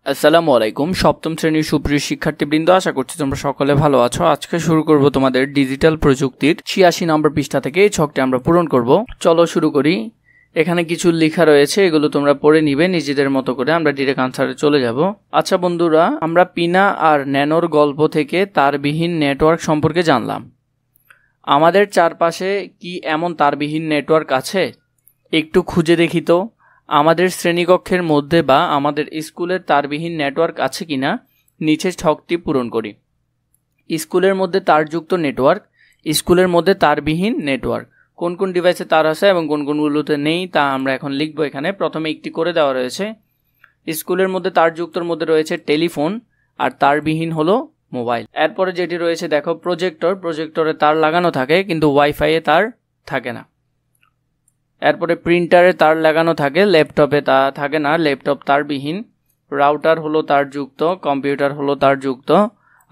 আসসালামু আলাইকুম। সপ্তম শ্রেণীর সুপ্রিয় শিক্ষার্থীবৃন্দ, আশা করছি তোমরা সকলে ভালো আছো। আজকে শুরু করব তোমাদের ডিজিটাল প্রযুক্তির 86 নম্বর পৃষ্ঠা থেকে। এই ছকটি আমরা পূরণ করব। চলো শুরু করি। এখানে কিছু লেখা রয়েছে, এগুলো তোমরা পড়ে নিবে নিজেদের মতো করে। আমরা ডিরেক্ট আনসারে চলে যাব। আচ্ছা বন্ধুরা, আমরা পিনা আর ন্যানোর গল্প থেকে তারবিহীন নেটওয়ার্ক সম্পর্কে জানলাম। আমাদের চারপাশে কি এমন তারবিহীন নেটওয়ার্ক আছে? একটু খুঁজে দেখি তো আমাদের শ্রেণীকক্ষের মধ্যে বা আমাদের স্কুলের তারবিহীন নেটওয়ার্ক আছে কিনা। নিচের ছকটি পূরণ করি। স্কুলের মধ্যে তারযুক্ত নেটওয়ার্ক, স্কুলের মধ্যে তারবিহীন নেটওয়ার্ক, কোন কোন ডিভাইসে তার আছে এবং কোন কোনগুলোতে নেই তা আমরা এখন লিখব। এখানে প্রথমে একটি করে দেওয়া রয়েছে। স্কুলের মধ্যে তারযুক্তর মধ্যে রয়েছে টেলিফোন, আর তারবিহীন হলো মোবাইল। এরপরে যেটি রয়েছে দেখো প্রজেক্টর, প্রজেক্টরে তার লাগানো থাকে কিন্তু ওয়াইফাইয়ে তার থাকে না। এরপরে প্রিন্টারে তার লাগানো থাকে, ল্যাপটপে তা থাকে না, ল্যাপটপ তারবিহীন। রাউটার হলো তারযুক্ত, কম্পিউটার হলো তারযুক্ত,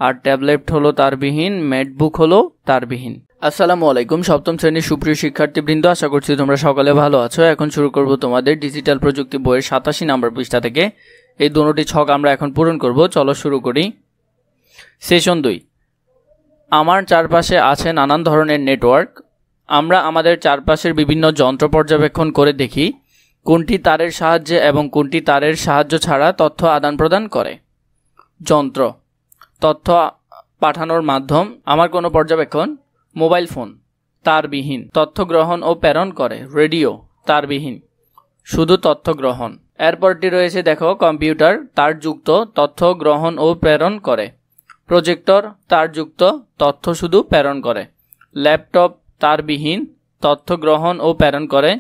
আর ট্যাবলেট হলো তারবিহীন, ম্যাকবুক হলো তারবিহীন। আসসালামু আলাইকুম সপ্তম শ্রেণীর সুপ্রিয় শিক্ষার্থীবৃন্দ, আশা করছি তোমরা সকলে ভালো আছো। এখন শুরু করব তোমাদের ডিজিটাল প্রযুক্তি বইয়ের 87 নম্বর পৃষ্ঠা থেকে। এই দুটি ছক আমরা এখন পূরণ করব। চলো শুরু করি। সেশন 2। আমার চারপাশে আছে নানান ধরনের নেটওয়ার্ক। আমরা আমাদের চারপাশের বিভিন্ন যন্ত্র পর্যবেক্ষণ করে দেখি কোনটি তারের সাহায্যে এবং কোনটি তারের সাহায্য ছাড়া তথ্য আদান প্রদান করে। যন্ত্র, তথ্য পাঠানোর মাধ্যম। আমার কোনো পর্যবেক্ষণ। মোবাইল ফোন তারবিহীন, তথ্য গ্রহণ ও প্রেরণ করে। রেডিও তারবিহীন, শুধু তথ্য গ্রহণ। এরপরটি রয়েছে দেখো কম্পিউটার তারযুক্ত, তথ্য গ্রহণ ও প্রেরণ করে। প্রজেক্টর তারযুক্ত, তথ্য শুধু প্রেরণ করে। ল্যাপটপ তারবিহীন, তথ্য গ্রহণ ও প্রেরণ করে।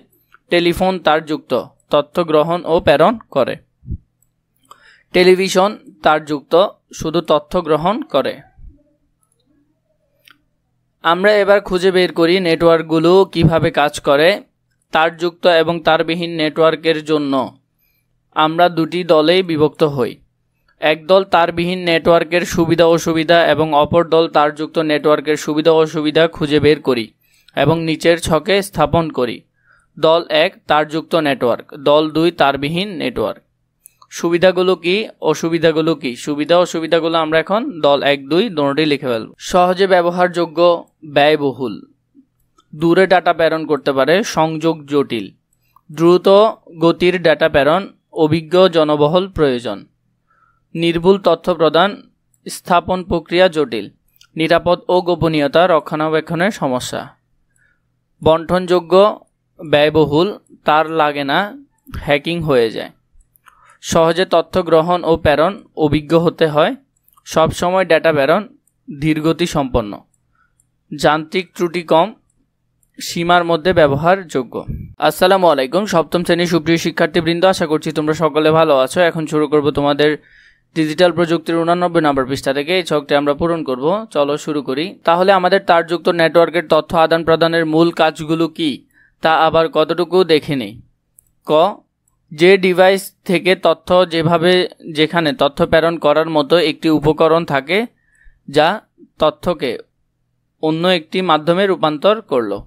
টেলিফোন তারযুক্ত, তথ্য গ্রহণ ও প্রেরণ করে। টেলিভিশন তারযুক্ত, শুধু তথ্য গ্রহণ করে। আমরা এবার খুঁজে বের করি নেটওয়ার্কগুলো কিভাবে কাজ করে। তারযুক্ত এবং তারবিহীন নেটওয়ার্কের জন্য আমরা দুটি দলেই বিভক্ত হই। এক দল তারবিহীন নেটওয়ার্কের সুবিধা অসুবিধা এবং অপর দল তারযুক্ত নেটওয়ার্কের সুবিধা অসুবিধা খুঁজে বের করি এবং নিচের ছকে স্থাপন করি। দল 1 তারযুক্ত নেটওয়ার্ক, দল 2 তারবিহীন নেটওয়ার্ক। সুবিধাগুলো কি, অসুবিধাগুলো কি? সুবিধা অসুবিধাগুলো আমরা এখন দল 1, 2 দুটোই লিখে ফেলব। সহজে ব্যবহারযোগ্য, ব্যয়বহুল। দূরে ডাটা প্রেরণ করতে পারে, সংযোগ জটিল। দ্রুত গতির ডাটা প্রেরণ, অভিজ্ঞ জনবহুল প্রয়োজন। নির্ভুল তথ্য প্রদান, স্থাপন প্রক্রিয়া জটিল। নিরাপদ ও গোপনীয়তা রক্ষণাবেক্ষণের সমস্যা। বণ্টনযোগ্য, ব্যয়বহুল, তার লাগে না, হ্যাকিং হয়ে যায়। সহজে তথ্য গ্রহণ ও প্রেরণ, অভিজ্ঞ হতে হয়। সবসময় ডেটা প্রেরণ, ধীরগতি সম্পন্ন। যান্ত্রিক ত্রুটি কম, সীমার মধ্যে ব্যবহারযোগ্য। আসসালামু আলাইকুম সপ্তম শ্রেণীর সুপ্রিয় শিক্ষার্থীবৃন্দ, আশা করছি তোমরা সকলে ভালো আছো। এখন শুরু করব তোমাদের ডিজিটাল প্রযুক্তির 89 নম্বর পৃষ্ঠা থেকে। এই ছকটি আমরা পূরণ করব। চলো শুরু করি। তাহলে আমাদের তারযুক্ত নেটওয়ার্কের তথ্য আদান প্রদানের মূল কাজগুলো কি তা আবার কতটুকু দেখে নেই। ক, যে ডিভাইস থেকে তথ্য যেখানে তথ্য প্রেরণ করার মতো একটি উপকরণ থাকে যা তথ্যকে অন্য একটি মাধ্যমে রূপান্তর করলো।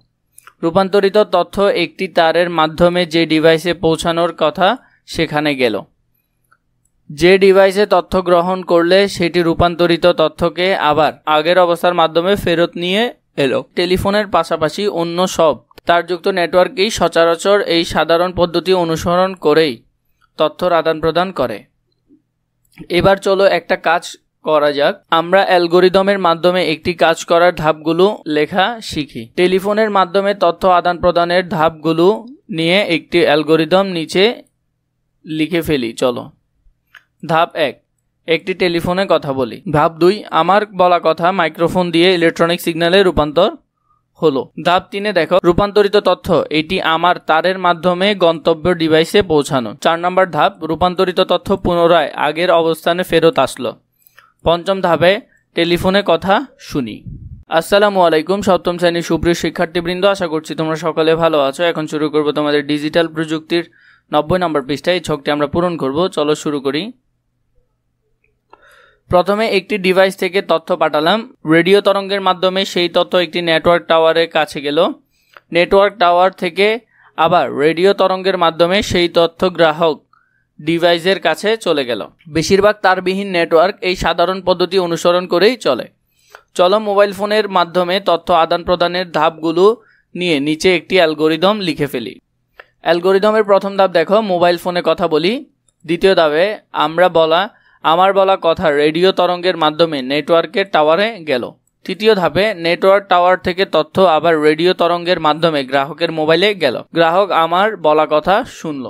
রূপান্তরিত তথ্য একটি তারের মাধ্যমে যে ডিভাইসে পৌঁছানোর কথা সেখানে গেল। যে ডিভাইসে তথ্য গ্রহণ করলে সেটি রূপান্তরিত তথ্যকে আবার আগের অবস্থার মাধ্যমে ফেরত নিয়ে এলো। টেলিফোনের পাশাপাশি অন্য সব তারযুক্ত নেটওয়ার্কই সচরাচর এই সাধারণ পদ্ধতি অনুসরণ করেই তথ্যর আদান প্রদান করে। এবার চলো একটা কাজ করা যাক। আমরা অ্যালগোরিদমের মাধ্যমে একটি কাজ করার ধাপগুলো লেখা শিখি। টেলিফোনের মাধ্যমে তথ্য আদান প্রদানের ধাপগুলো নিয়ে একটি অ্যালগোরিদম নিচে লিখে ফেলি। চলো। ধাপ 1, একটি টেলিফোনে কথা বলি। ধাপ 2, আমার বলা কথা মাইক্রোফোন দিয়ে ইলেকট্রনিক সিগন্যালে রূপান্তর হলো। ধাপ 3 দেখো রূপান্তরিত তথ্য এটি আমার তারের মাধ্যমে গন্তব্য ডিভাইসে পৌঁছানো। 4 নম্বর ধাপ, রূপান্তরিত তথ্য পুনরায় আগের অবস্থানে ফেরত আসলো। 5ম ধাপে টেলিফোনে কথা শুনি। আসসালামু আলাইকুম সপ্তম শ্রেণীর সুপ্রিয় শিক্ষার্থীবৃন্দ, আশা করছি তোমরা সকলে ভালো আছো। এখন শুরু করব তোমাদের ডিজিটাল প্রযুক্তির 90 নম্বর পৃষ্ঠায়। এই ছকটি আমরা পূরণ করব। চলো শুরু করি। প্রথমে একটি ডিভাইস থেকে তথ্য পাঠালাম। রেডিও তরঙ্গের মাধ্যমে সেই তথ্য একটি নেটওয়ার্ক টাওয়ারের কাছে গেল। নেটওয়ার্ক টাওয়ার থেকে আবার রেডিও তরঙ্গের মাধ্যমে সেই তথ্য গ্রাহক ডিভাইসের কাছে চলে গেল। বেশিরভাগ তারবিহীন নেটওয়ার্ক এই সাধারণ পদ্ধতি অনুসরণ করেই চলে। চলো মোবাইল ফোনের মাধ্যমে তথ্য আদান প্রদানের ধাপগুলো নিয়ে নিচে একটি অ্যালগোরিদম লিখে ফেলি। অ্যালগোরিদমের প্রথম ধাপ দেখো, মোবাইল ফোনে কথা বলি। দ্বিতীয় ধাপে আমার বলা কথা রেডিও তরঙ্গের মাধ্যমে নেটওয়ার্কের টাওয়ারে গেল। তৃতীয় ধাপে নেটওয়ার্ক টাওয়ার থেকে তথ্য আবার রেডিও তরঙ্গের মাধ্যমে গ্রাহকের মোবাইলে গেল। গ্রাহক আমার বলা কথা শুনল।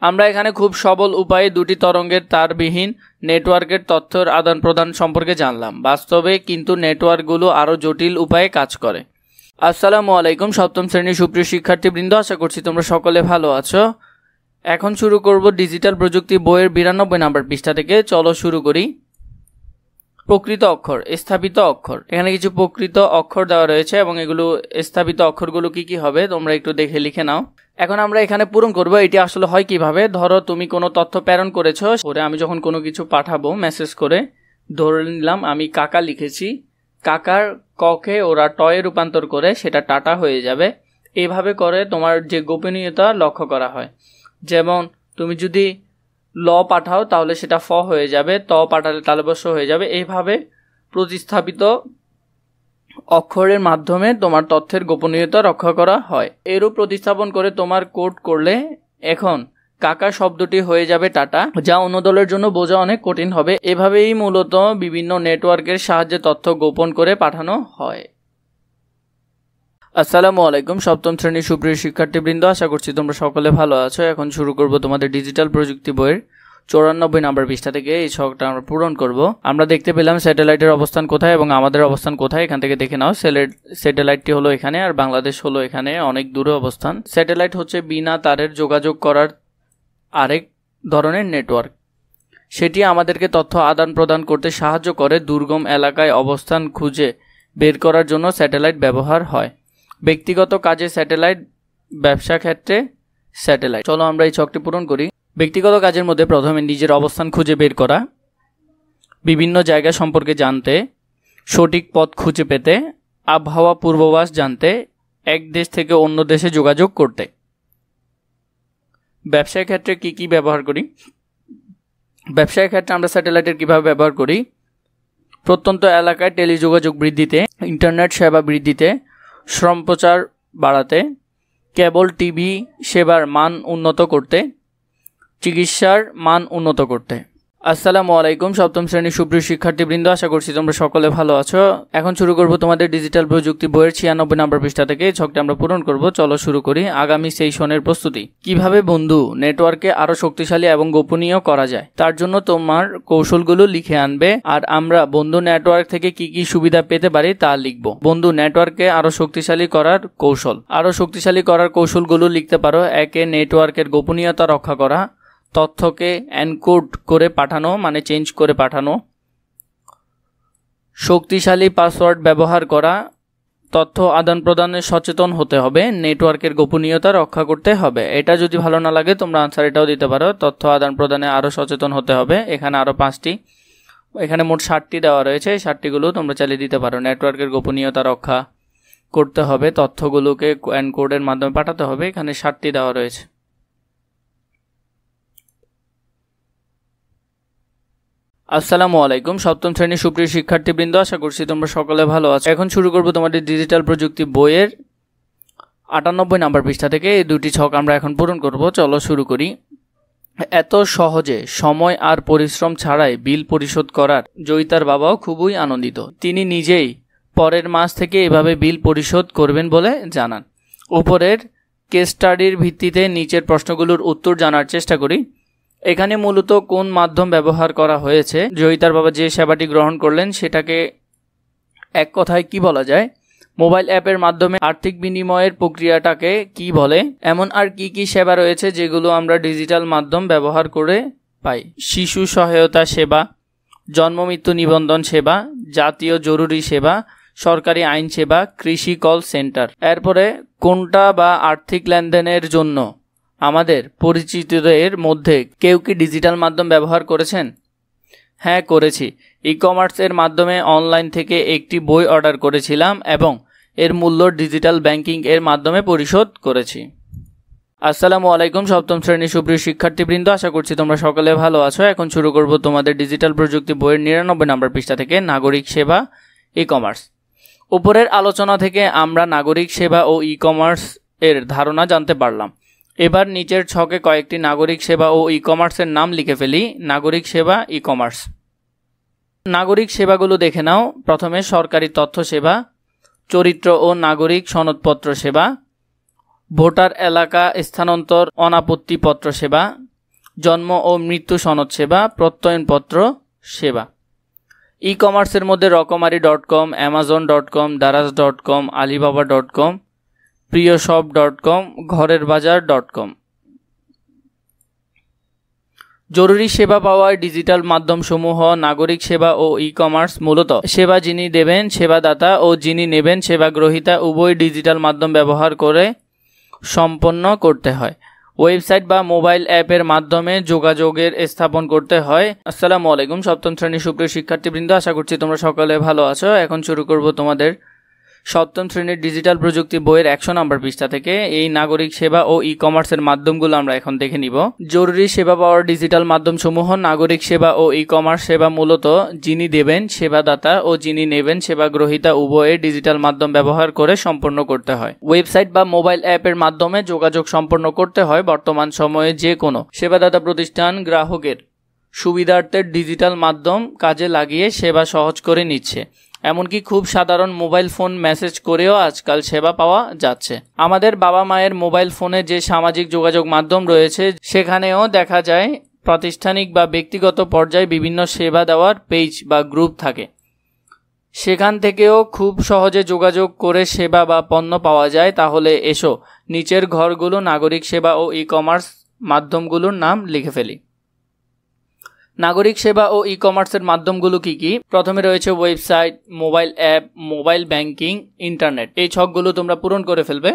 আমরা এখানে খুব সবল উপায়ে দুটি তরঙ্গের তারবিহীন নেটওয়ার্কের তথ্যের আদান প্রদান সম্পর্কে জানলাম। বাস্তবে কিন্তু নেটওয়ার্কগুলো আরও জটিল উপায়ে কাজ করে। আসসালামু আলাইকুম সপ্তম শ্রেণীর সুপ্রিয় শিক্ষার্থীবৃন্দ, আশা করছি তোমরা সকলে ভালো আছো। এখন শুরু করব ডিজিটাল প্রযুক্তি বইয়ের 92 নম্বর পৃষ্ঠা থেকে। চলো শুরু করি। প্রকৃত অক্ষর, স্থাপিত অক্ষর। এখানে কিছু প্রকৃত অক্ষর দেওয়া রয়েছে এবং এগুলো স্থাপিত অক্ষরগুলো কি কি হবে তোমরা একটু দেখে লিখে নাও। এখন আমরা এখানে পূরণ করব। এটি আসলে হয় কিভাবে, ধরো তুমি কোনো তথ্য প্রেরণ করেছো, আমি যখন কোনো কিছু পাঠাবো মেসেজ করে, ধরে নিলাম আমি কাকা লিখেছি, কাকার ককে ওরা টয়ে রূপান্তর করে সেটা টাটা হয়ে যাবে। এইভাবে করে তোমার যে গোপনীয়তা লক্ষ্য করা হয়। যেমন তুমি যদি ল পাঠাও তাহলে সেটা ফ হয়ে যাবে, ত পাঠালে তালবস্য হয়ে যাবে। এইভাবে প্রতিস্থাপিত অক্ষরের মাধ্যমে তোমার তথ্যের গোপনীয়তা রক্ষা করা হয়। এরও প্রতিস্থাপন করে তোমার কোড করলে এখন কাকা শব্দটি হয়ে যাবে টাটা, যা অন্য দলের জন্য বোঝা অনেক কঠিন হবে। এভাবেই মূলত বিভিন্ন নেটওয়ার্কের সাহায্যে তথ্য গোপন করে পাঠানো হয়। আসসালামু আলাইকুম সপ্তম শ্রেণীর সুপ্রিয় শিক্ষার্থীবৃন্দ, আশা করছি তোমরা সকলে ভালো আছো। এখন শুরু করব তোমাদের ডিজিটাল প্রযুক্তি বইয়ের 94 নম্বর পৃষ্ঠা থেকে। এই ছকটা আমরা পূরণ করব। আমরা দেখতে পেলাম স্যাটেলাইটের অবস্থান কোথায় এবং আমাদের অবস্থান কোথায়, এখান থেকে দেখে নাও। স্যাটেলাইটটি হলো এখানে আর বাংলাদেশ হলো এখানে, অনেক দূরে অবস্থান। স্যাটেলাইট হচ্ছে বিনা তারের যোগাযোগ করার আরেক ধরনের নেটওয়ার্ক। সেটি আমাদেরকে তথ্য আদান প্রদান করতে সাহায্য করে। দুর্গম এলাকায় অবস্থান খুঁজে বের করার জন্য স্যাটেলাইট ব্যবহার হয়। ব্যক্তিগত কাজে স্যাটেলাইট, ব্যবসা ক্ষেত্রে স্যাটেলাইট। চলো আমরা এই ছকটি পূরণ করি। ব্যক্তিগত কাজের মধ্যে প্রথমে নিজের অবস্থান খুঁজে বের করা, বিভিন্ন জায়গা সম্পর্কে জানতে, সঠিক পথ খুঁজে পেতে, আবহাওয়া পূর্বাভাস জানতে, এক দেশ থেকে অন্য দেশে যোগাযোগ করতে। ব্যবসায় ক্ষেত্রে কি কি ব্যবহার করি? ব্যবসায় ক্ষেত্রে আমরা স্যাটেলাইটের কিভাবে ব্যবহার করি? প্রত্যন্ত এলাকায় টেলিযোগাযোগ বৃদ্ধিতে, ইন্টারনেট সেবা বৃদ্ধিতে, সম্প্রচার বাড়াতে, কেবল টিভি সেবার মান উন্নত করতে, চিকিৎসার মান উন্নত করতে। আসসালামু আলাইকুম সপ্তম শ্রেণীর সুপ্রিয় শিক্ষার্থীবৃন্দ, আশা করছি তোমরা সকলে ভালো আছো। এখন শুরু করব তোমাদের ডিজিটাল প্রযুক্তি বইয়ের 96 নম্বর পৃষ্ঠা থেকে। এই ছকটা আমরা পূরণ করব। চলো শুরু করি। আগামী সেশনের প্রস্তুতি। কিভাবে বন্ধু নেটওয়ার্কে আরো শক্তিশালী এবং গোপনীয় করা যায়, তার জন্য তোমার কৌশলগুলো লিখে আনবে। আর আমরা বন্ধু নেটওয়ার্ক থেকে কি কি সুবিধা পেতে পারি তা লিখব। বন্ধু নেটওয়ার্ককে আরো শক্তিশালী করার কৌশল। আরো শক্তিশালী করার কৌশলগুলো লিখতে পারো। একে, নেটওয়ার্কের গোপনীয়তা রক্ষা করা, তথ্যকে এনকোড করে পাঠানো মানে চেঞ্জ করে পাঠানো, শক্তিশালী পাসওয়ার্ড ব্যবহার করা, তথ্য আদান প্রদানে সচেতন হতে হবে, নেটওয়ার্কের গোপনীয়তা রক্ষা করতে হবে। এটা যদি ভালো না লাগে তোমরা আনসার এটাও দিতে পারো, তথ্য আদান প্রদানে আরও সচেতন হতে হবে। এখানে আরও 5টি, এখানে মোট 7টি দেওয়া রয়েছে। এই 7টিগুলো তোমরা চালিয়ে দিতে পারো। নেটওয়ার্কের গোপনীয়তা রক্ষা করতে হবে, তথ্যগুলোকে এনকোডের মাধ্যমে পাঠাতে হবে। এখানে 7টি দেওয়া রয়েছে। আসসালামু আলাইকুম সপ্তম শ্রেণীর সুপ্রিয় শিক্ষার্থীবৃন্দ, আশা করছি তোমরা সকলে ভালো আছো। এখন শুরু করব তোমাদের ডিজিটাল প্রযুক্তি বইয়ের 98 নম্বর পৃষ্ঠা থেকে। এই দুটি ছক আমরা এখন পূরণ করব। চলো শুরু করি। এত সহজে সময় আর পরিশ্রম ছাড়াই বিল পরিশোধ করার জয়িতার বাবাও খুবই আনন্দিত। তিনি নিজেই পরের মাস থেকে এভাবে বিল পরিশোধ করবেন বলে জানান। উপরের কেস স্টাডির ভিত্তিতে নিচের প্রশ্নগুলোর উত্তর জানার চেষ্টা করি। এখানে মূলত কোন মাধ্যম ব্যবহার করা হয়েছে? জয়িতার বাবা যে সেবাটি গ্রহণ করলেন সেটাকে এক কথায় কি বলা যায়? মোবাইল অ্যাপের মাধ্যমে আর্থিক বিনিময়ের প্রক্রিয়াটাকে কি বলে? এমন আর কি কি সেবা রয়েছে যেগুলো আমরা ডিজিটাল মাধ্যম ব্যবহার করে পাই? শিশু সহায়তা সেবা, জন্ম মৃত্যু নিবন্ধন সেবা, জাতীয় জরুরি সেবা, সরকারি আইন সেবা, কৃষি কল সেন্টার। এরপরে কোনটা বা আর্থিক লেনদেনের জন্য আমাদের পরিচিতদের মধ্যে কেউ কি ডিজিটাল মাধ্যম ব্যবহার করেছেন? হ্যাঁ, করেছি। ই-কমার্সের মাধ্যমে অনলাইন থেকে একটি বই অর্ডার করেছিলাম এবং এর মূল্য ডিজিটাল ব্যাংকিং এর মাধ্যমে পরিশোধ করেছি। আসসালামু আলাইকুম সপ্তম শ্রেণীর সুপ্রিয় শিক্ষার্থীবৃন্দ, আশা করছি তোমরা সকলে ভালো আছো। এখন শুরু করব তোমাদের ডিজিটাল প্রযুক্তি বইয়ের 99 নম্বর পৃষ্ঠা থেকে নাগরিক সেবা ই কমার্স। উপরের আলোচনা থেকে আমরা নাগরিক সেবা ও ই কমার্স এর ধারণা জানতে পারলাম। এবার নিচের ছকে কয়েকটি নাগরিক সেবা ও ই কমার্সের নাম লিখে ফেলি। নাগরিক সেবা ই কমার্স। নাগরিক সেবাগুলো দেখে নাও। প্রথমে সরকারি তথ্য সেবা, চরিত্র ও নাগরিক সনদপত্র সেবা, ভোটার এলাকা স্থানান্তর অনাপত্তিপত্র সেবা, জন্ম ও মৃত্যু সনদ সেবা, প্রত্যয়নপত্র সেবা। ই কমার্সের মধ্যে রকমারি.com, অ্যামাজন.com, দারাজ.com, আলিবাবা.com, প্রিয়শপ.com, ঘরেরবাজার.com। জরুরি সেবা পাওয়ার ডিজিটাল মাধ্যমসমূহ নাগরিক সেবা ও ই কমার্স। মূলত সেবা যিনি দেবেন সেবাদাতা ও যিনি নেবেন সেবা গ্রহীতা উভয় ডিজিটাল মাধ্যম ব্যবহার করে সম্পন্ন করতে হয়। ওয়েবসাইট বা মোবাইল অ্যাপের মাধ্যমে যোগাযোগের স্থাপন করতে হয়। আসসালামু আলাইকুম সপ্তম শ্রেণীর সুপ্রিয় শিক্ষার্থীবৃন্দ, আশা করছি তোমরা সকলে ভালো আছো। এখন শুরু করব তোমাদের সপ্তম শ্রেণীর ডিজিটাল প্রযুক্তি বইয়ের 100 নম্বর পৃষ্ঠা থেকে। এই নাগরিক সেবা ও ই কমার্সের মাধ্যমগুলো আমরা এখন দেখে নিব। জরুরি সেবা পাওয়ার ডিজিটাল মাধ্যমসমূহ নাগরিক সেবা ও ই কমার্স সেবা মূলত যিনি দেবেন সেবাদাতা ও যিনি নেবেন সেবা গ্রহীতা উভয়ে ডিজিটাল মাধ্যম ব্যবহার করে সম্পন্ন করতে হয়। ওয়েবসাইট বা মোবাইল অ্যাপের মাধ্যমে যোগাযোগ সম্পন্ন করতে হয়। বর্তমান সময়ে যে কোনো সেবাদাতা প্রতিষ্ঠান গ্রাহকের সুবিধার্থে ডিজিটাল মাধ্যম কাজে লাগিয়ে সেবা সহজ করে নিচ্ছে। এমনকি খুব সাধারণ মোবাইল ফোন মেসেজ করেও আজকাল সেবা পাওয়া যাচ্ছে। আমাদের বাবা মায়ের মোবাইল ফোনে যে সামাজিক যোগাযোগ মাধ্যম রয়েছে সেখানেও দেখা যায় প্রাতিষ্ঠানিক বা ব্যক্তিগত পর্যায়ে বিভিন্ন সেবা দেওয়ার পেজ বা গ্রুপ থাকে। সেখান থেকেও খুব সহজে যোগাযোগ করে সেবা বা পণ্য পাওয়া যায়। তাহলে এসো নিচের ঘরগুলো নাগরিক সেবা ও ই কমার্স মাধ্যমগুলোর নাম লিখে ফেলি। নাগরিক সেবা ও ই কমার্সের মাধ্যমগুলো কি কি? প্রথমে রয়েছে website, mobile app, mobile banking, internet. এই ছকগুলো তোমরা পূরণ করে ফেলবে।